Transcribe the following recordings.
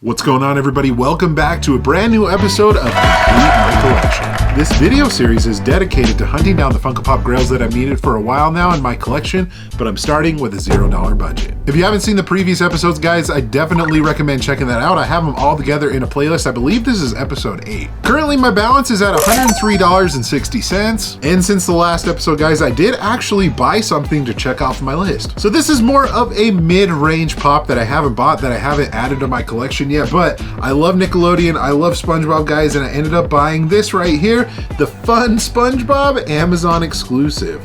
What's going on, everybody? Welcome back to a brand new episode of Complete My Collection. This video series is dedicated to hunting down the Funko Pop grails that I've needed for a while now in my collection, but I'm starting with a $0 budget. If you haven't seen the previous episodes, guys, I definitely recommend checking that out. I have them all together in a playlist. I believe this is episode 8. Currently, my balance is at $103.60. And since the last episode, guys, I did actually buy something to check off my list. So this is more of a mid-range pop that I haven't bought, that I haven't added to my collection yet, but I love Nickelodeon, I love SpongeBob, guys, and I ended up buying this right here, the Fun SpongeBob Amazon exclusive.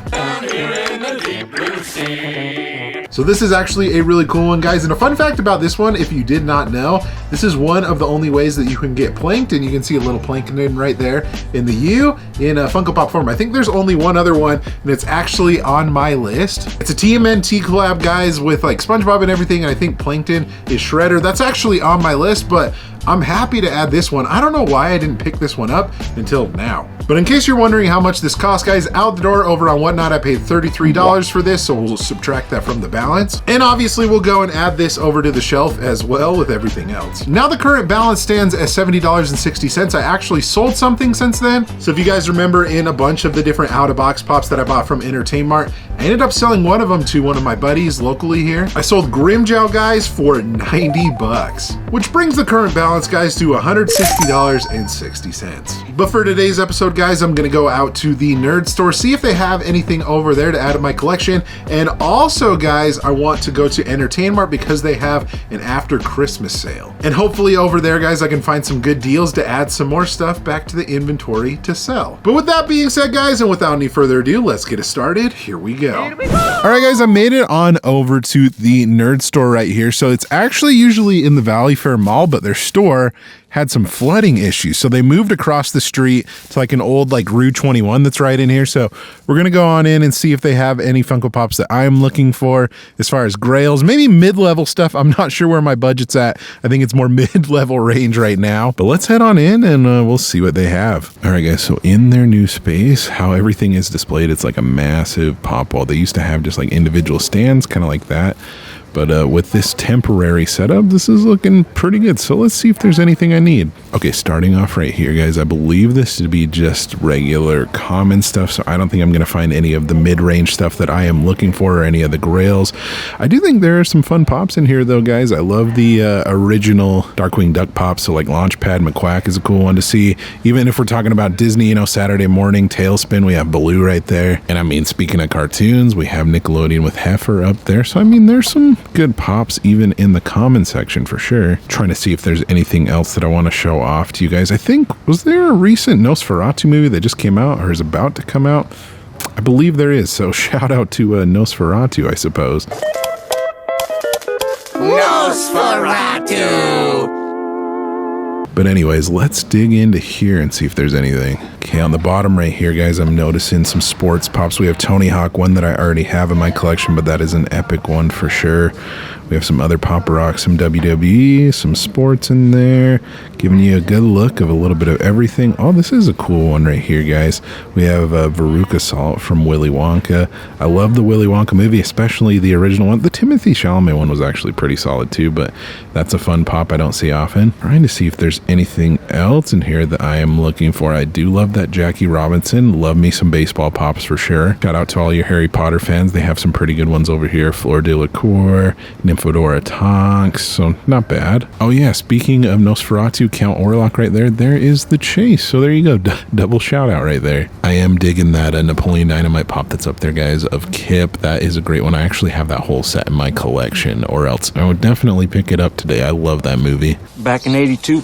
So this is actually a really cool one, guys, and a fun fact about this one, if you did not know, this is one of the only ways that you can get plankton. You can see a little plankton right there in the U in a Funko Pop form. I think there's only one other one, and it's actually on my list. It's a TMNT collab, guys, with like SpongeBob and everything, and I think plankton is Shredder. That's actually on my list, but I'm happy to add this one. I don't know why I didn't pick this one up until now. But in case you're wondering how much this cost, guys, out the door over on Whatnot, I paid $33 for this, so we'll subtract that from the balance. And obviously we'll go and add this over to the shelf as well with everything else. Now the current balance stands at $70.60. I actually sold something since then. So if you guys remember, in a bunch of the different out-of-box pops that I bought from Entertainment, I ended up selling one of them to one of my buddies locally here. I sold Grimjow, guys, for $90, which brings the current balance, guys, to $160.60. But for today's episode, guys, I'm gonna go out to the nerd store, see if they have anything over there to add to my collection. And also, guys, I want to go to Entertainment because they have an after Christmas sale. And hopefully over there, guys, I can find some good deals to add some more stuff back to the inventory to sell. But with that being said, guys, and without any further ado, let's get it started. Here we go. All right, guys, I made it on over to the nerd store right here. So it's actually usually in the Valley Fair Mall, but their store had some flooding issues. So they moved across the street to like an old like Rue 21 that's right in here. So we're gonna go on in and see if they have any Funko Pops that I'm looking for as far as grails, maybe mid-level stuff. I'm not sure where my budget's at. I think it's more mid-level range right now, but let's head on in and we'll see what they have. All right, guys, so in their new space, how everything is displayed, it's like a massive pop wall. They used to have just like individual stands, kind of like that. But with this temporary setup, this is looking pretty good. So let's see if there's anything I need. Okay, starting off right here, guys, I believe this to be just regular common stuff. So I don't think I'm going to find any of the mid-range stuff that I am looking for or any of the grails. I do think there are some fun pops in here, though, guys. I love the original Darkwing Duck pops. So like Launchpad McQuack is a cool one to see. Even if we're talking about Disney, you know, Saturday morning, Tailspin, we have Baloo right there. And I mean, speaking of cartoons, we have Nickelodeon with Heifer up there. So I mean, there's some good pops even in the common section for sure. Trying to see if there's anything else that I want to show off to you guys. I think, was there a recent Nosferatu movie that just came out or is about to come out? I believe there is, so shout out to Nosferatu, I suppose. Nosferatu! But anyways, let's dig into here and see if there's anything. Okay, on the bottom right here, guys, I'm noticing some sports pops. We have Tony Hawk, one that I already have in my collection, but that is an epic one for sure. We have some other Pop Rock, some WWE, some sports in there, giving you a good look of a little bit of everything. Oh, this is a cool one right here, guys. We have Veruca Salt from Willy Wonka. I love the Willy Wonka movie, especially the original one. The Timothy Chalamet one was actually pretty solid too, but that's a fun pop I don't see often. Trying to see if there's anything else in here that I am looking for. I do love that Jackie Robinson. Love me some baseball pops for sure. Shout out to all your Harry Potter fans. They have some pretty good ones over here. Fleur de la Cour, Fedora Tonks, so not bad. Oh yeah, speaking of Nosferatu, Count Orlok right there, there is the chase. So there you go, double shout out right there. I am digging that Napoleon Dynamite pop that's up there, guys, of Kip. That is a great one. I actually have that whole set in my collection, or else I would definitely pick it up today. I love that movie. Back in '82,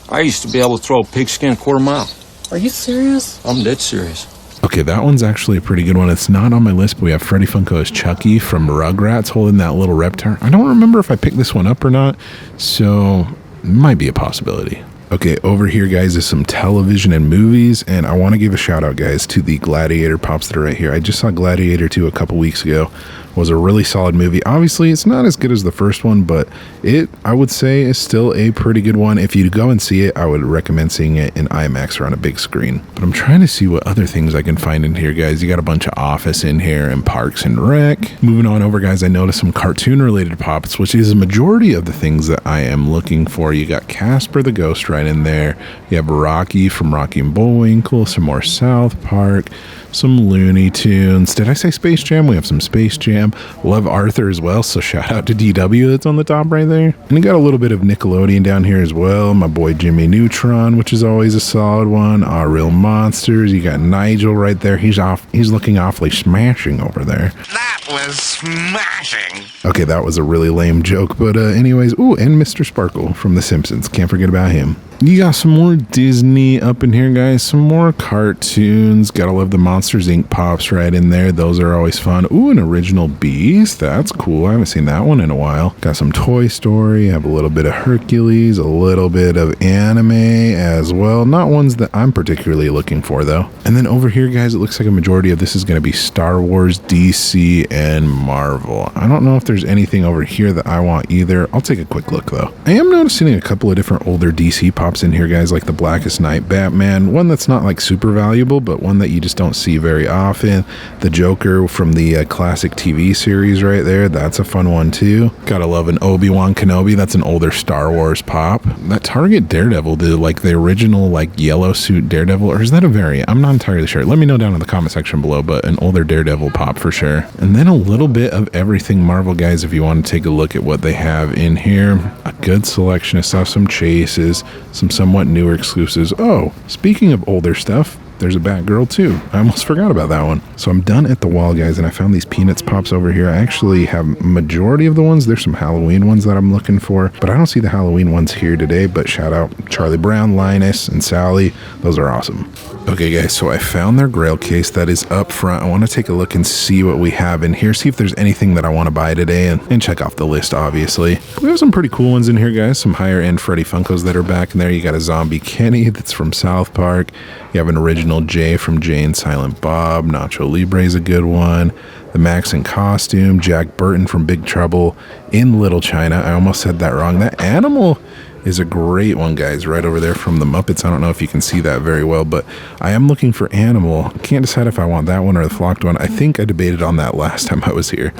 I used to be able to throw a pigskin a quarter mile. Are you serious? I'm dead serious. Okay, that one's actually a pretty good one. It's not on my list, but we have Freddie Funko as Chucky from Rugrats holding that little Reptar. I don't remember if I picked this one up or not, so it might be a possibility. Okay, over here, guys, is some television and movies, and I want to give a shout out, guys, to the Gladiator pops that are right here. I just saw Gladiator 2 a couple weeks ago. was a really solid movie. Obviously, it's not as good as the first one, but it, I would say, is still a pretty good one. If you go and see it, I would recommend seeing it in IMAX or on a big screen. But I'm trying to see what other things I can find in here, guys. You got a bunch of Office in here and Parks and Rec. Moving on over, guys, I noticed some cartoon-related pops, which is a majority of the things that I am looking for. You got Casper the Ghost right in there. You have Rocky from Rocky and Bullwinkle, some more South Park, some Looney Tunes. Did I say Space Jam? We have some Space Jam. Love Arthur as well, so shout out to DW that's on the top right there. And you got a little bit of Nickelodeon down here as well. My boy Jimmy Neutron, which is always a solid one. Our Real Monsters. You got Nigel right there. He's looking awfully smashing over there. That was smashing. Okay, that was a really lame joke, but anyways, ooh, and Mr. Sparkle from The Simpsons. Can't forget about him. You got some more Disney up in here, guys. Some more cartoons. Gotta love the Monsters, Inc. pops right in there. Those are always fun. Ooh, an original Beast. That's cool. I haven't seen that one in a while. Got some Toy Story. Have a little bit of Hercules. A little bit of anime as well. Not ones that I'm particularly looking for, though. And then over here, guys, it looks like a majority of this is going to be Star Wars, DC, and Marvel. I don't know if there's anything over here that I want either. I'll take a quick look, though. I am noticing a couple of different older DC pops in here, guys, like the Blackest Night Batman, one that's not like super valuable, but one that you just don't see very often. The Joker from the classic TV series right there, that's a fun one too. Gotta love an Obi-Wan Kenobi. That's an older Star Wars pop. That Target Daredevil, like the original like yellow suit Daredevil, or is that a variant? I'm not entirely sure. Let me know down in the comment section below, but an older Daredevil pop for sure. And then a little bit of everything Marvel, guys, if you want to take a look at what they have in here. A good selection of stuff, some chases, some somewhat newer exclusives. Oh, speaking of older stuff, there's a Batgirl too. I almost forgot about that one. So I'm done at the wall, guys, and I found these Peanuts pops over here. I actually have majority of the ones. There's some Halloween ones that I'm looking for, but I don't see the Halloween ones here today. But shout out Charlie Brown, Linus, and Sally. Those are awesome. Okay, guys, so I found their Grail case that is up front. I want to take a look and see what we have in here, see if there's anything that I want to buy today, and check off the list, obviously. We have some pretty cool ones in here, guys. Some higher end Freddy Funkos that are back in there. You got a Zombie Kenny that's from South Park. You have an original Jay from Jay and Silent Bob. Nacho Libre is a good one. The Max in costume. Jack Burton from Big Trouble in Little China. I almost said that wrong. That animal is a great one, guys, right over there from the Muppets. I don't know if you can see that very well, but I am looking for Animal. Can't decide if I want that one or the flocked one. I think I debated on that last time I was here.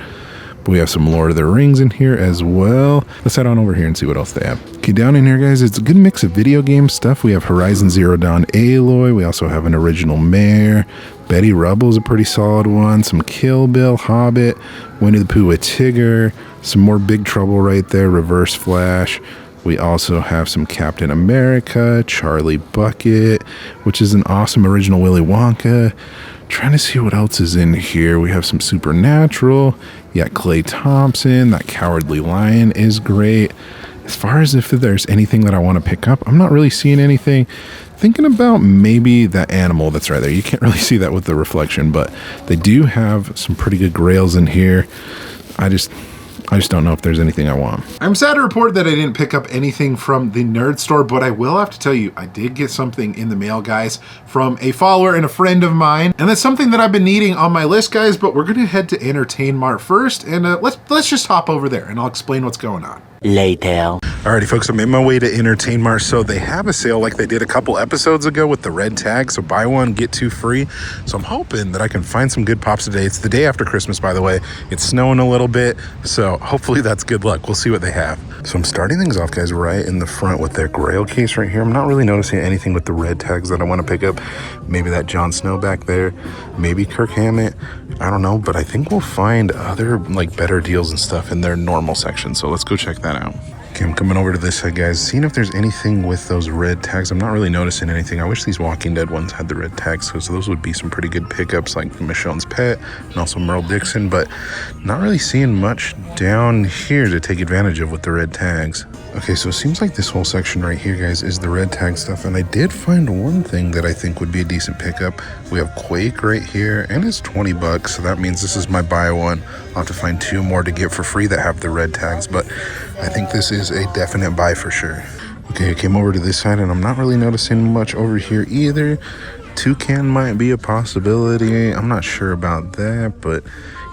But we have some Lord of the Rings in here as well. Let's head on over here and see what else they have. Okay, down in here, guys, it's a good mix of video game stuff. We have Horizon Zero Dawn Aloy. We also have an original Mare. Betty Rubble is a pretty solid one. Some Kill Bill, Hobbit, Winnie the Pooh with Tigger. Some more Big Trouble right there, Reverse Flash. We also have some Captain America, Charlie Bucket, which is an awesome original Willy Wonka. Trying to see what else is in here. We have some Supernatural. You got Klay Thompson. That Cowardly Lion is great. As far as if there's anything that I want to pick up, I'm not really seeing anything. Thinking about maybe that Animal that's right there. You can't really see that with the reflection, but they do have some pretty good grails in here. I just don't know if there's anything I want. I'm sad to report that I didn't pick up anything from the nerd store, but I will have to tell you, I did get something in the mail, guys, from a follower and a friend of mine. And that's something that I've been needing on my list, guys, but we're gonna head to Entertain Mart first, and let's just hop over there and I'll explain what's going on. Later. Alrighty, folks, I'm in my way to Entertain Mart. So they have a sale like they did a couple episodes ago with the red tag. So buy one, get two free. So I'm hoping that I can find some good pops today. It's the day after Christmas, by the way. It's snowing a little bit. So hopefully that's good luck. We'll see what they have. So I'm starting things off, guys, right in the front with their Grail case right here. I'm not really noticing anything with the red tags that I want to pick up. Maybe that Jon Snow back there. Maybe Kirk Hammett. I don't know, but I think we'll find other like better deals and stuff in their normal section. So let's go check that out. Okay, I'm coming over to this side, guys, seeing if there's anything with those red tags. I'm not really noticing anything. I wish these Walking Dead ones had the red tags, because those would be some pretty good pickups, like Michonne's Pet and also Merle Dixon, but not really seeing much down here to take advantage of with the red tags. Okay, so it seems like this whole section right here, guys, is the red tag stuff, and I did find one thing that I think would be a decent pickup. We have Quake right here, and it's 20 bucks, so that means this is my buy one. I'll have to find two more to get for free that have the red tags, but I think this is a definite buy for sure. Okay, I came over to this side, and I'm not really noticing much over here either. Toucan might be a possibility. I'm not sure about that, but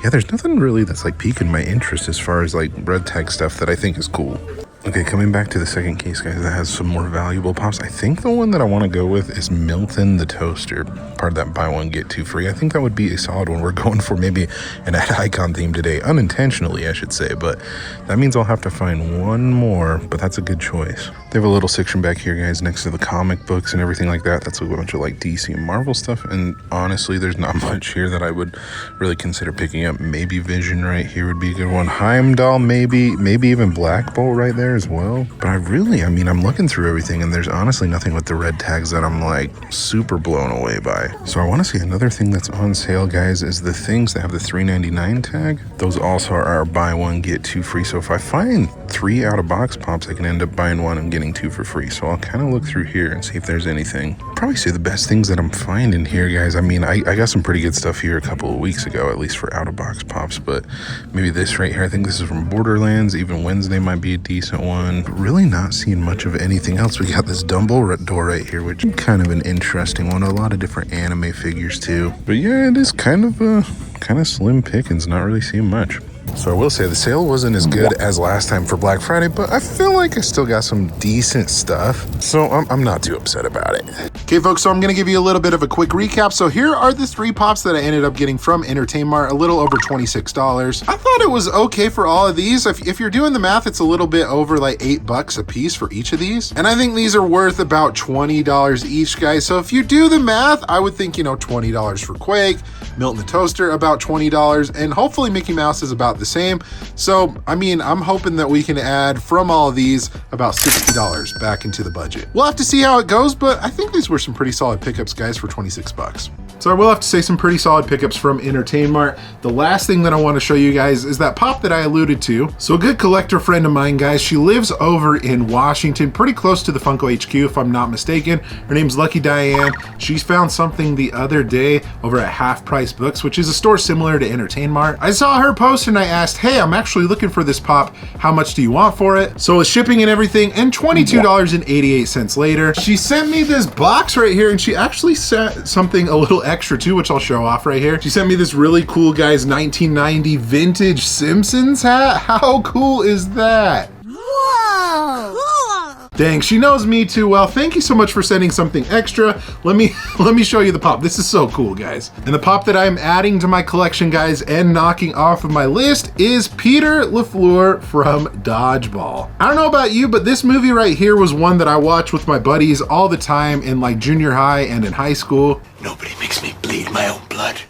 yeah, there's nothing really that's like piquing my interest as far as like red tag stuff that I think is cool. Okay, coming back to the second case, guys, that has some more valuable pops. I think the one that I want to go with is Milton the Toaster, part of that buy one, get two free. I think that would be a solid one. We're going for maybe an ad icon theme today, unintentionally, I should say, but that means I'll have to find one more, but that's a good choice. They have a little section back here, guys, next to the comic books and everything like that. That's a bunch of like DC and Marvel stuff, and honestly, there's not much here that I would really consider picking up. Maybe Vision right here would be a good one. Heimdall, maybe even Black Bolt right there as well. But I mean, I'm looking through everything and there's honestly nothing with the red tags that I'm like super blown away by. So I want to see another thing that's on sale, guys, is the things that have the $3.99 tag. Those also are buy one, get two free. So if I find 3 out of box pops, I can end up buying one and getting 2 for free. So I'll kind of look through here and see if there's anything. Probably say the best things that I'm finding here, guys. I mean, I got some pretty good stuff here a couple of weeks ago, at least for out of box pops, but maybe this right here, I think this is from Borderlands. Even Wednesday might be a decent one, but really not seeing much of anything else. We got this Dumbledore right here, which is kind of an interesting one. A lot of different anime figures too, but yeah, it is kind of slim pickings, not really seeing much. So I will say the sale wasn't as good as last time for Black Friday, but I feel like I still got some decent stuff, so I'm not too upset about it. Okay, folks, so I'm going to give you a little bit of a quick recap. So here are the 3 pops that I ended up getting from Entertainment, a little over $26. I thought it was okay for all of these. If you're doing the math, it's a little bit over like $8 a piece for each of these, and I think these are worth about $20 each, guys. So if you do the math, I would think, you know, $20 for Quake, Milton the Toaster about $20, and hopefully Mickey Mouse is about the same. So I mean, I'm hoping that we can add from all of these about $60 back into the budget. We'll have to see how it goes, but I think these were some pretty solid pickups, guys, for 26 bucks. So I will have to say some pretty solid pickups from Entertainment. The last thing that I want to show you guys is that pop that I alluded to. So a good collector friend of mine, guys, she lives over in Washington, pretty close to the Funko HQ, if I'm not mistaken. Her name's Lucky Diane. She's found something the other day over at Half Price Books, which is a store similar to Entertainment. I saw her post and I asked, hey, I'm actually looking for this pop. How much do you want for it? So with shipping and everything, and $22.88 later, she sent me this box right here, and she actually sent something a little extra too, which I'll show off right here. She sent me this really cool, guys, 1990 vintage Simpsons hat. How cool is that? Whoa! Cool. Dang, she knows me too well. Thank you so much for sending something extra. Let me show you the pop. This is so cool, guys. And the pop that I'm adding to my collection, guys, and knocking off of my list is Peter LaFleur from Dodgeball. I don't know about you, but this movie right here was one that I watched with my buddies all the time in like junior high and in high school. Nobody makes me bleed my own blood.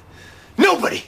Nobody!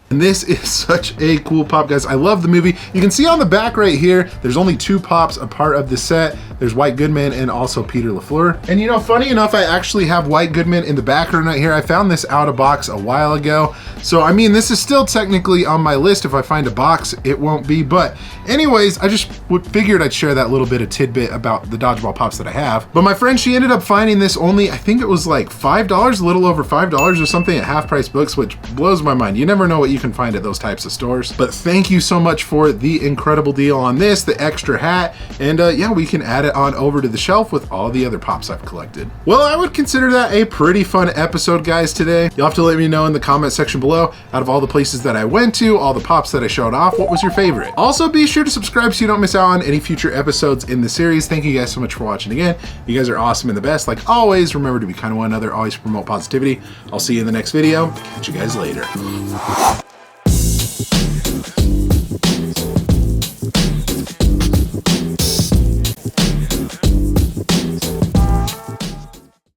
And this is such a cool pop, guys. I love the movie. You can see on the back right here, there's only 2 pops a part of the set. There's White Goodman and also Peter LaFleur. And you know, funny enough, I actually have White Goodman in the background right here. I found this out of box a while ago. So, I mean, this is still technically on my list. If I find a box, it won't be. But anyways, I just figured I'd share that little bit of tidbit about the Dodgeball pops that I have. But my friend, she ended up finding this only, I think it was like $5, a little over $5 or something at Half Price Books, which blows my mind. You never know what you can find at those types of stores. But thank you so much for the incredible deal on this, the extra hat, and yeah, we can add it on over to the shelf with all the other pops I've collected. Well, I would consider that a pretty fun episode, guys, today. You'll have to let me know in the comment section below, out of all the places that I went to, all the pops that I showed off, what was your favorite? Also, be sure to subscribe so you don't miss out on any future episodes in the series. Thank you guys so much for watching again. You guys are awesome and the best. Like always, remember to be kind to one another, always promote positivity. I'll see you in the next video. Catch you guys later.